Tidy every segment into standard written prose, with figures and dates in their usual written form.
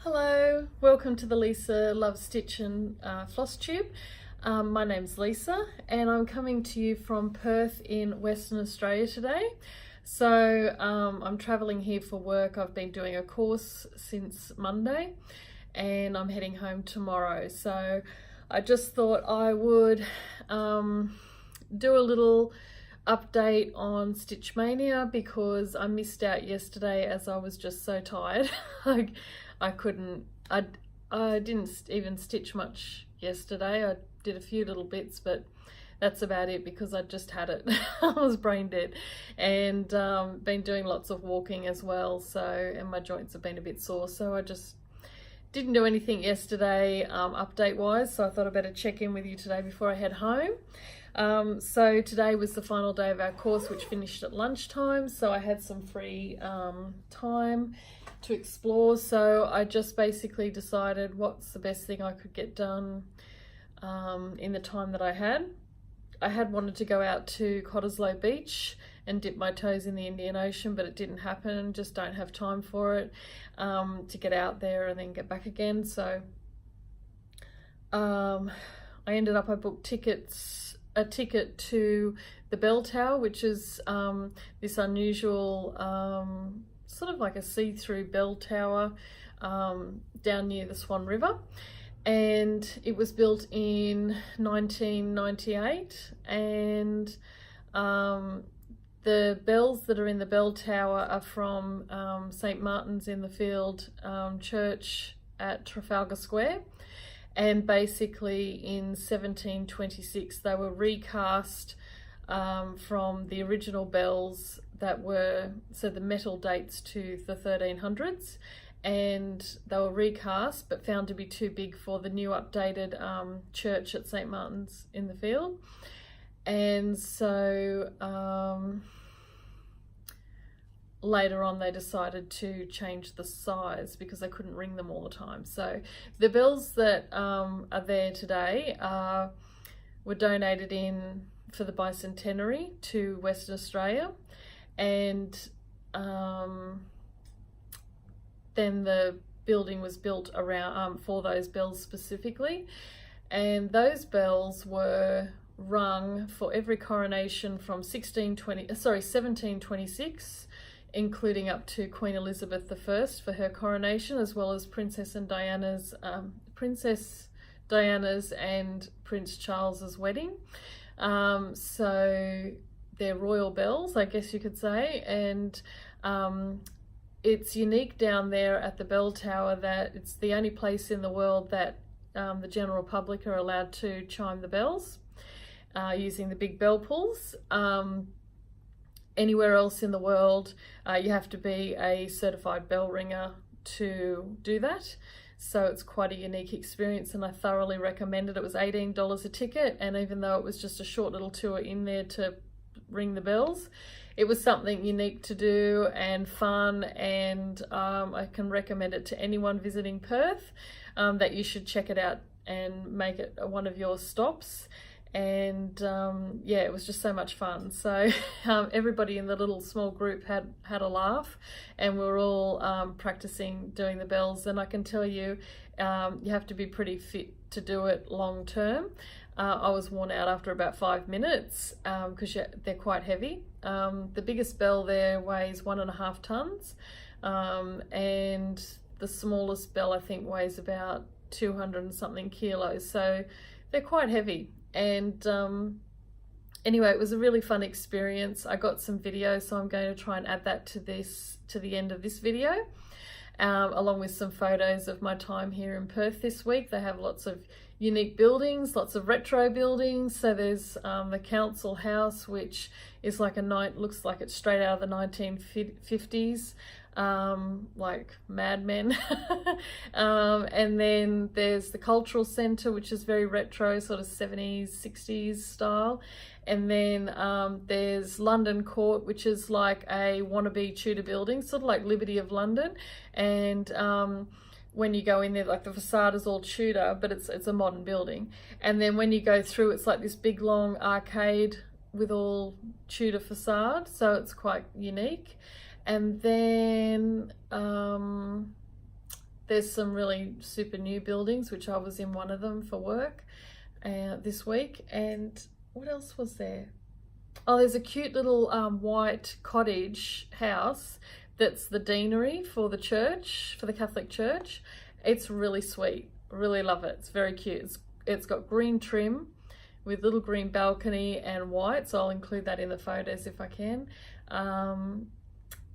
Hello, welcome to the Lisa Love Stitch and Floss Tube. My name's Lisa and I'm coming to you from Perth in Western Australia today. So I'm travelling here for work. I've been doing a course since Monday and I'm heading home tomorrow. So I just thought I would do a little update on Stitch Mania because I missed out yesterday as I was just so tired. I didn't even stitch much yesterday. I did a few little bits, but that's about it because I just had it. I was brain dead and been doing lots of walking as well, and my joints have been a bit sore, so I just didn't do anything yesterday update wise, so I thought I'd better check in with you today before I head home. So today was the final day of our course, which finished at lunchtime, so I had some free time to explore. So I just basically decided what's the best thing I could get done in the time that I had. I had wanted to go out to Cottesloe Beach and dip my toes in the Indian Ocean, but it didn't happen. Just don't have time for it to get out there and then get back again. So I booked a ticket to the Bell Tower, which is this unusual sort of like a see-through bell tower down near the Swan River, and it was built in 1998, and the bells that are in the bell tower are from St Martin's in the Field church at Trafalgar Square, and basically in 1726 they were recast from the original bells that were, so the metal dates to the 1300s, and they were recast but found to be too big for the new updated church at St Martin's in the Field. And so later on they decided to change the size because they couldn't ring them all the time. So the bells that are there today were donated in for the bicentenary to Western Australia, and then the building was built around for those bells specifically, and those bells were rung for every coronation from 1726, including up to Queen Elizabeth I for her coronation, as well as Princess Diana's and Prince Charles's wedding. So they're royal bells, I guess you could say, and it's unique down there at the bell tower that it's the only place in the world that the general public are allowed to chime the bells using the big bell pulls. Anywhere else in the world you have to be a certified bell ringer to do that. So it's quite a unique experience and I thoroughly recommend it. It was $18 a ticket, and even though it was just a short little tour in there to ring the bells, it was something unique to do and fun, and I can recommend it to anyone visiting Perth, that you should check it out and make it one of your stops. And yeah, it was just so much fun. So everybody in the little small group had a laugh, and we were all practicing doing the bells, and I can tell you you have to be pretty fit to do it long term. I was worn out after about 5 minutes because they're quite heavy. The biggest bell there weighs 1.5 tons, and the smallest bell I think weighs about 200 and something kilos, so they're quite heavy. And anyway, it was a really fun experience. I got some video, so I'm going to try and add that to the end of this video, along with some photos of my time here in Perth this week. They have lots of unique buildings, lots of retro buildings. So there's the council house, which is like looks like it's straight out of the 1950s. Like Mad Men. And then there's the cultural centre, which is very retro, sort of 70s 60s style, and then there's London Court, which is like a wannabe Tudor building, sort of like Liberty of London, and when you go in there, like the facade is all Tudor, but it's a modern building, and then when you go through, it's like this big long arcade with all Tudor facade, so it's quite unique. And then there's some really super new buildings, which I was in one of them for work this week. And what else was there? Oh, there's a cute little white cottage house that's the deanery for the church, for the Catholic Church. It's really sweet. Really love it. It's very cute. It's got green trim with little green balcony and white, so I'll include that in the photos if I can.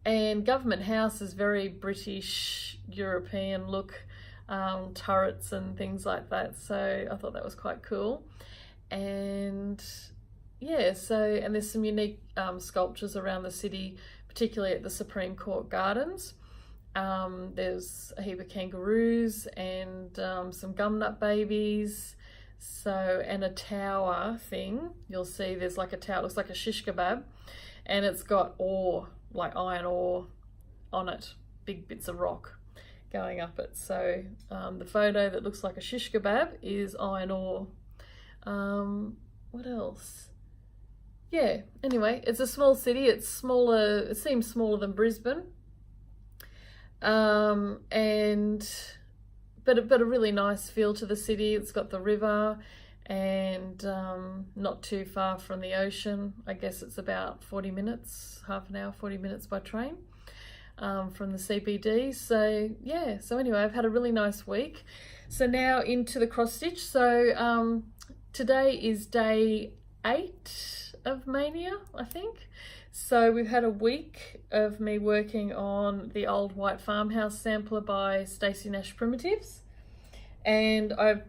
And Government House is very British, European look, turrets and things like that, so I thought that was quite cool. And yeah, and there's some unique sculptures around the city, particularly at the Supreme Court Gardens. There's a heap of kangaroos and some gumnut babies. So, and a tower thing. You'll see there's like a tower, it looks like a shish kebab, and it's got ore, like iron ore on it, big bits of rock going up it. So the photo that looks like a shish kebab is iron ore. What else? Yeah, anyway, it's a small city. It's smaller, it seems smaller than Brisbane. But a really nice feel to the city. It's got the river and not too far from the ocean. I guess it's about 40 minutes, half an hour, 40 minutes by train from the CBD. So yeah, so anyway, I've had a really nice week. So now into the cross stitch. So today is day 8 of Maynia, I think. So we've had a week of me working on the old white farmhouse sampler by Stacey Nash Primitives, and I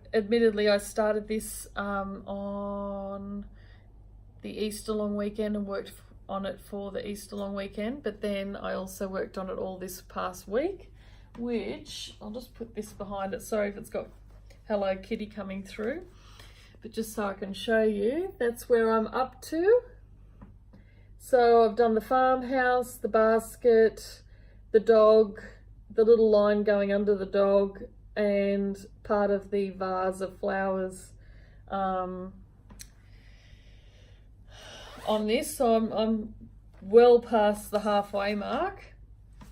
started this on the Easter long weekend and worked on it for the Easter long weekend, but then I also worked on it all this past week, which I'll just put this behind it. Sorry if it's got Hello Kitty coming through, but just so I can show you, that's where I'm up to. So I've done the farmhouse, the basket, the dog, the little line going under the dog, and part of the vase of flowers on this. So I'm well past the halfway mark.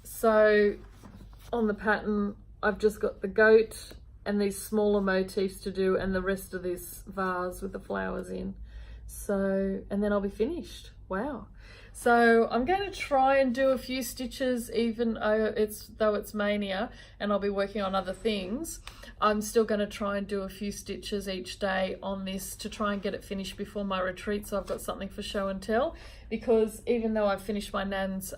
So on the pattern, I've just got the goat and these smaller motifs to do, and the rest of this vase with the flowers in. So, and then I'll be finished. Wow. So I'm going to try and do a few stitches, even though it's Maynia and I'll be working on other things. I'm still going to try and do a few stitches each day on this to try and get it finished before my retreat, so I've got something for show and tell. Because even though I've finished my Nan's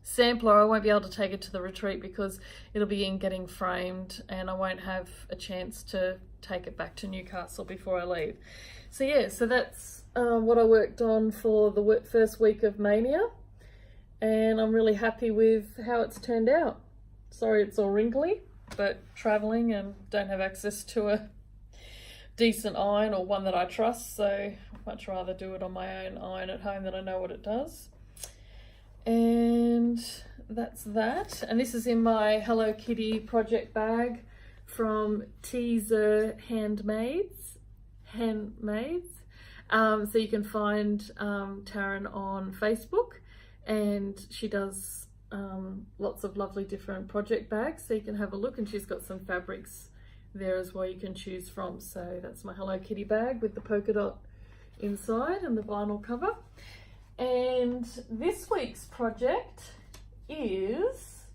sampler, I won't be able to take it to the retreat because it'll be in getting framed and I won't have a chance to take it back to Newcastle before I leave. So yeah, so that's what I worked on for the first week of Maynia, and I'm really happy with how it's turned out. Sorry it's all wrinkly, but traveling and don't have access to a decent iron or one that I trust, so I'd much rather do it on my own iron at home that I know what it does. And that's that. And this is in my Hello Kitty project bag from Teaser Handmaids. So you can find Taryn on Facebook, and she does lots of lovely different project bags, so you can have a look, and she's got some fabrics there as well you can choose from. So that's my Hello Kitty bag with the polka dot inside and the vinyl cover. And this week's project is,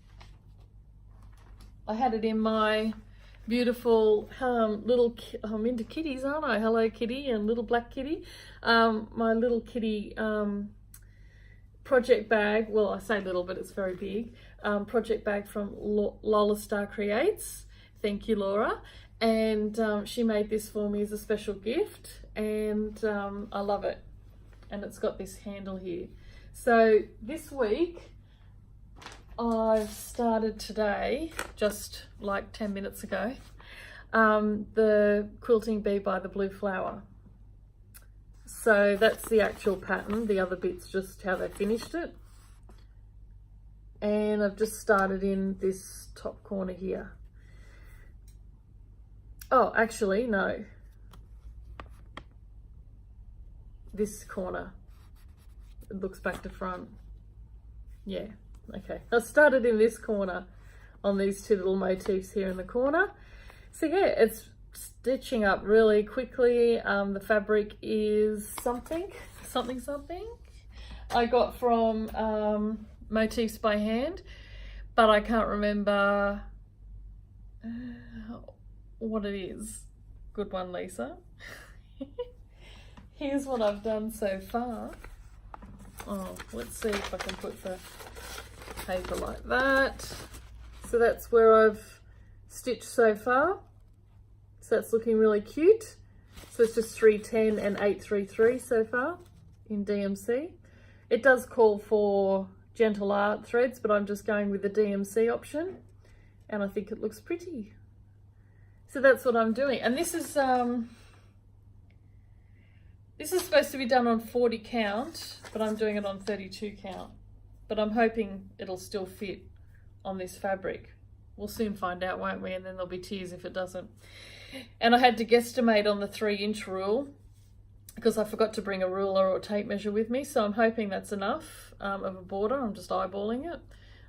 I had it in my beautiful little, I'm into kitties, aren't I? Hello Kitty and little black kitty. My little kitty project bag, well I say little but it's very big, project bag from Lola Star Creates. Thank you, Laura. And she made this for me as a special gift, and I love it. And it's got this handle here. So this week I've started today, just like 10 minutes ago, the Quilting Bee by the Blue Flower. So that's the actual pattern. The other bit's just how they finished it. And I've just started in this top corner here. Oh, actually, no. This corner. It looks back to front. Yeah, okay. I started in this corner on these two little motifs here in the corner. So yeah, it's stitching up really quickly. The fabric is something. I got from Motifs by Hand, but I can't remember what it is. Good one, Lisa. Here's what I've done so far. Oh, let's see if I can put the paper like that. So that's where I've stitched so far. So that's looking really cute. So it's just 310 and 833 so far in DMC. It does call for gentle art threads, but I'm just going with the DMC option, and I think it looks pretty. So that's what I'm doing. And this is supposed to be done on 40 count, but I'm doing it on 32 count. But I'm hoping it'll still fit on this fabric. We'll soon find out, won't we? And then there'll be tears if it doesn't. And I had to guesstimate on the 3-inch rule because I forgot to bring a ruler or a tape measure with me. So I'm hoping that's enough of a border. I'm just eyeballing it.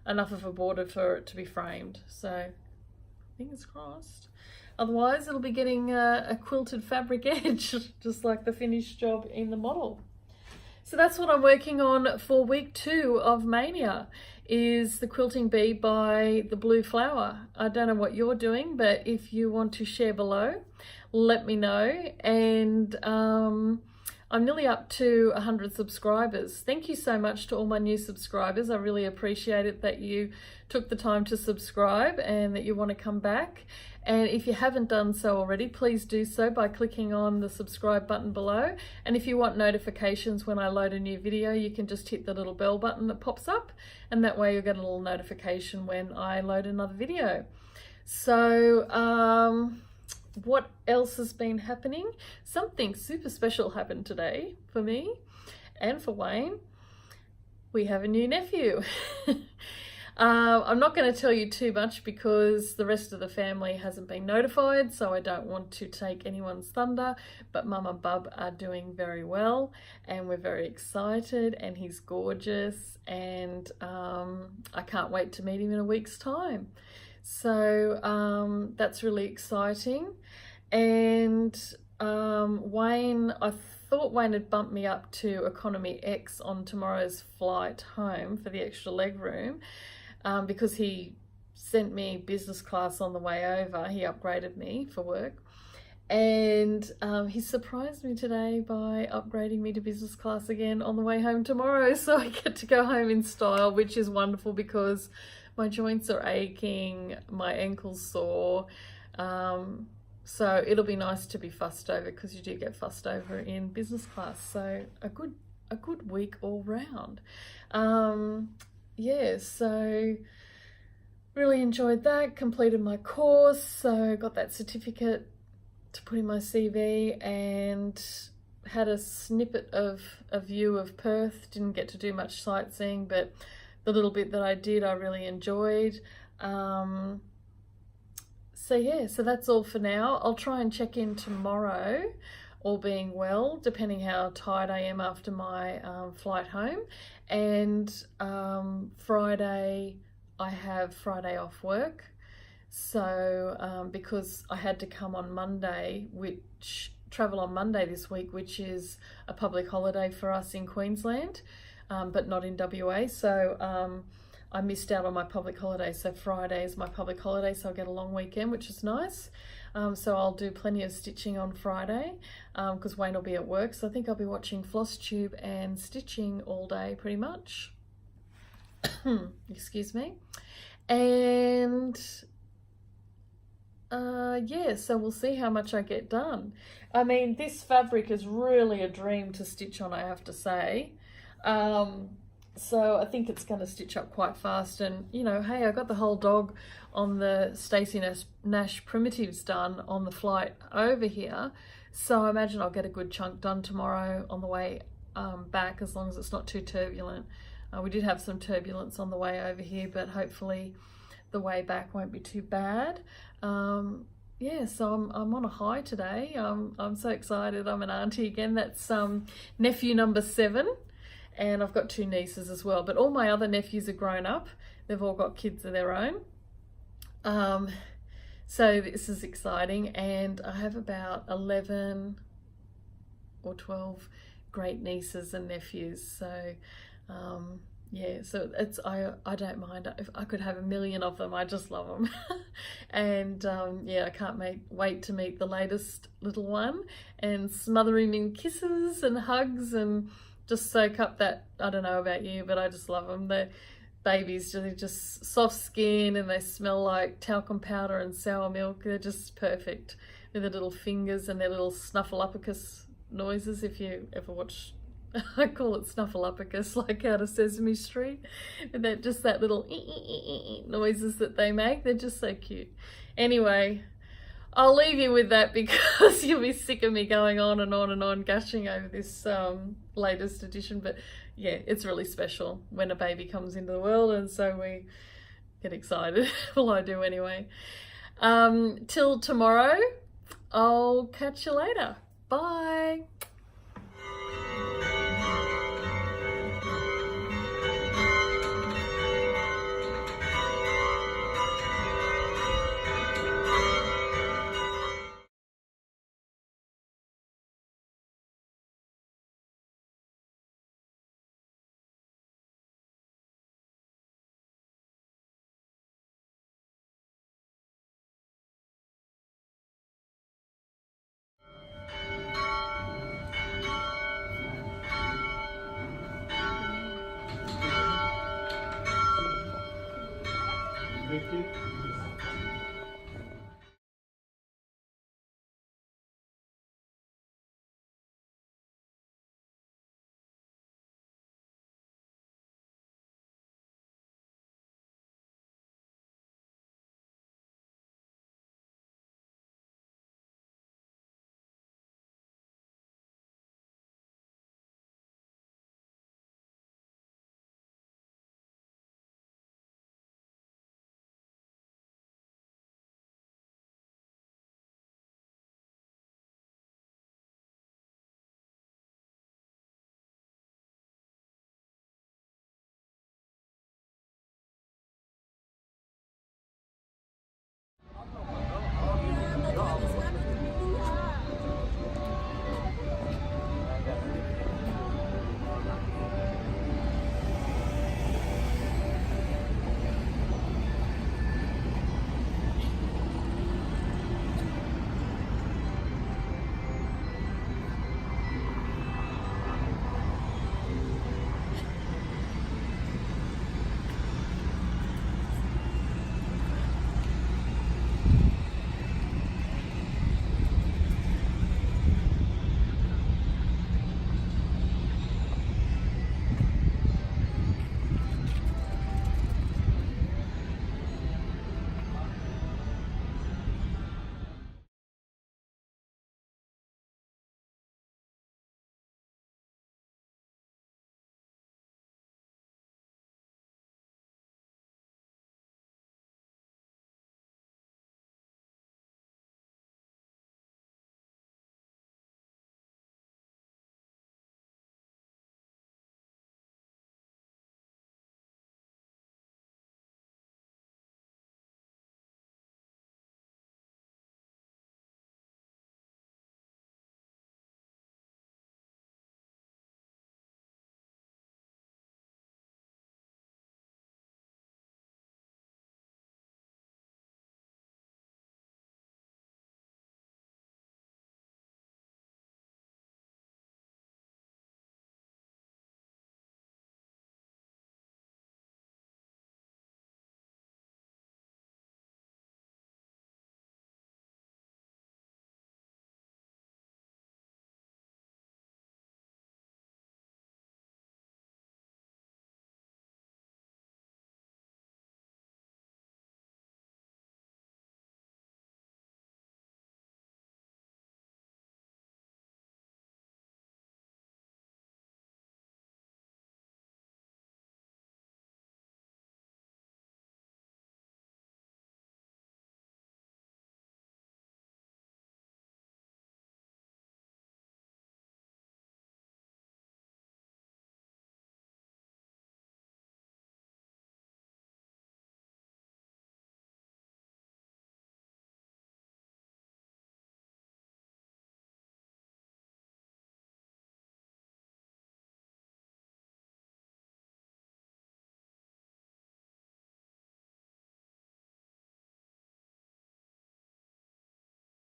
Enough of a border for it to be framed. So fingers crossed. Otherwise, it'll be getting a quilted fabric edge, just like the finished job in the model. So that's what I'm working on for week 2 of Maynia, is the quilting bee by the Blue Flower. I don't know what you're doing, but if you want to share below, let me know. And I'm nearly up to 100 subscribers. Thank you so much to all my new subscribers. I really appreciate it that you took the time to subscribe and that you want to come back. And if you haven't done so already, please do so by clicking on the subscribe button below. And if you want notifications when I load a new video, you can just hit the little bell button that pops up, and that way you'll get a little notification when I load another video. So what else has been happening? Something super special happened today for me and for Wayne. We have a new nephew. I'm not going to tell you too much because the rest of the family hasn't been notified, so I don't want to take anyone's thunder, but Mum and Bub are doing very well and we're very excited, and he's gorgeous, and I can't wait to meet him in a week's time. So that's really exciting. And Wayne, I thought Wayne had bumped me up to Economy X on tomorrow's flight home for the extra leg room. Because he sent me business class on the way over. He upgraded me for work, and he surprised me today by upgrading me to business class again on the way home tomorrow, so I get to go home in style, which is wonderful because my joints are aching, my ankle's sore, so it'll be nice to be fussed over, because you do get fussed over in business class. So a good week all round. Yeah, so really enjoyed that, completed my course, so got that certificate to put in my CV, and had a snippet of a view of Perth. Didn't get to do much sightseeing, but the little bit that I did I really enjoyed. So yeah, so that's all for now. I'll try and check in tomorrow, all being well, depending how tired I am after my flight home. And Friday, I have Friday off work. So because I had to come on Monday, travel on Monday this week, which is a public holiday for us in Queensland, but not in WA. So I missed out on my public holiday. So Friday is my public holiday, so I'll get a long weekend, which is nice. So I'll do plenty of stitching on Friday because Wayne will be at work. So I think I'll be watching Floss Tube and stitching all day pretty much. Excuse me. And yeah, so we'll see how much I get done. I mean, this fabric is really a dream to stitch on, I have to say. So I think it's going to stitch up quite fast. And, you know, hey, I got the whole dog on the Stacey Nash primitives done on the flight over here. So I imagine I'll get a good chunk done tomorrow on the way back, as long as it's not too turbulent. We did have some turbulence on the way over here, but hopefully the way back won't be too bad. Yeah, so I'm on a high today. I'm so excited. I'm an auntie again. That's nephew number 7. And I've got 2 nieces as well, but all my other nephews are grown up. They've all got kids of their own. So this is exciting, and I have about 11 or 12 great nieces and nephews. So yeah, so I don't mind if I could have a million of them. I just love them. And yeah, I can't wait to meet the latest little one and smother him in kisses and hugs and just soak up that, I don't know about you, but I just love them. They're babies, they're just soft skin and they smell like talcum powder and sour milk. They're just perfect with their little fingers and their little snuffleupagus noises. If you ever watch, I call it snuffleupagus, like out of Sesame Street, and that just that little noises that they make. They're just so cute. Anyway, I'll leave you with that because you'll be sick of me going on and on and on gushing over this latest edition. But yeah, it's really special when a baby comes into the world, and so we get excited. Well, I do anyway. Till tomorrow, I'll catch you later. Bye. Thank you.